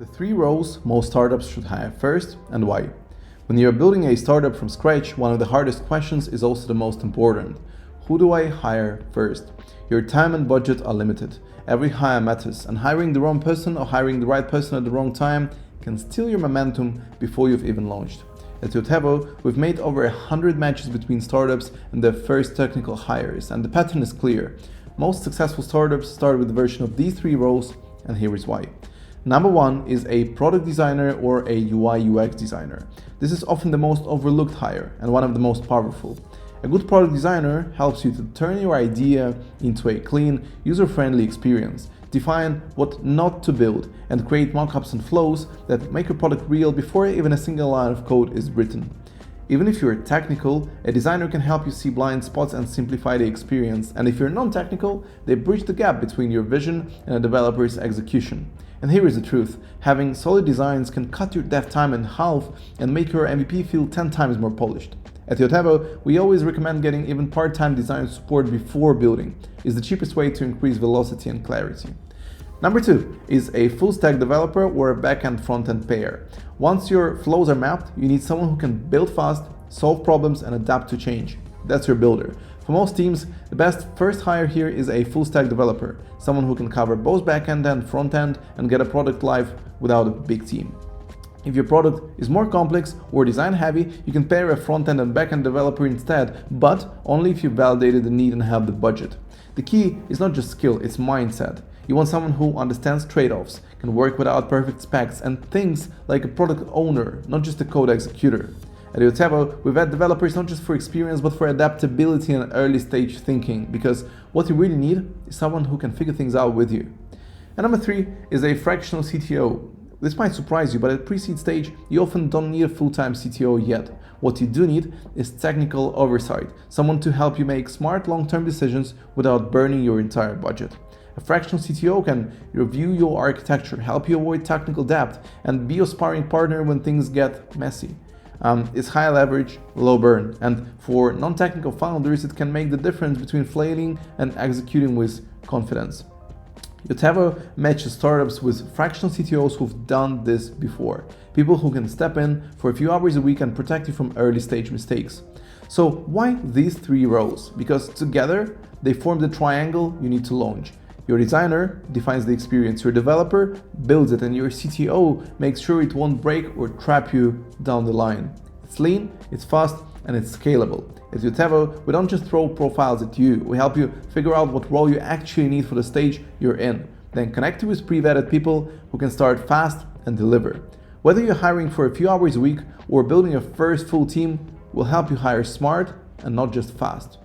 The three roles most startups should hire first and why. When you're building a startup from scratch, one of the hardest questions is also the most important. Who do I hire first? Your time and budget are limited. Every hire matters, and hiring the wrong person or hiring the right person at the wrong time can steal your momentum before you've even launched. At Yotevo, we've made over 100 matches between startups and their first technical hires, and the pattern is clear. Most successful startups start with a version of these three roles, and here is why. Number one is a product designer or a UI UX designer. This is often the most overlooked hire and one of the most powerful. A good product designer helps you to turn your idea into a clean, user-friendly experience, define what not to build, and create mockups and flows that make your product real before even a single line of code is written. Even if you're technical, a designer can help you see blind spots and simplify the experience, and if you're non-technical, they bridge the gap between your vision and a developer's execution. And here is the truth, having solid designs can cut your dev time in half and make your MVP feel 10 times more polished. At Yotevo, we always recommend getting even part-time design support before building. It's the cheapest way to increase velocity and clarity. Number two is a full-stack developer or a back-end front-end pair. Once your flows are mapped, you need someone who can build fast, solve problems, and adapt to change. That's your builder. For most teams, the best first hire here is a full-stack developer, someone who can cover both back-end and front-end and get a product live without a big team. If your product is more complex or design-heavy, you can pair a front-end and back-end developer instead, but only if you validated the need and have the budget. The key is not just skill, it's mindset. You want someone who understands trade-offs, can work without perfect specs, and thinks like a product owner, not just a code executor. At Yotevo, we've had developers not just for experience but for adaptability and early stage thinking, because what you really need is someone who can figure things out with you. And number three is a fractional CTO. This might surprise you, but at pre-seed stage, you often don't need a full-time CTO yet. What you do need is technical oversight, someone to help you make smart long-term decisions without burning your entire budget. A fractional CTO can review your architecture, help you avoid technical debt, and be your sparring partner when things get messy. It's high leverage, low burn, and for non-technical founders, it can make the difference between flailing and executing with confidence. Yotevo matches startups with fractional CTOs who've done this before, people who can step in for a few hours a week and protect you from early stage mistakes. So why these three roles? Because together they form the triangle you need to launch. Your designer defines the experience, your developer builds it, and your CTO makes sure it won't break or trap you down the line. It's lean, it's fast, and it's scalable. At Yotevo, we don't just throw profiles at you, we help you figure out what role you actually need for the stage you're in, then connect you with pre-vetted people who can start fast and deliver. Whether you're hiring for a few hours a week or building your first full team, we'll help you hire smart and not just fast.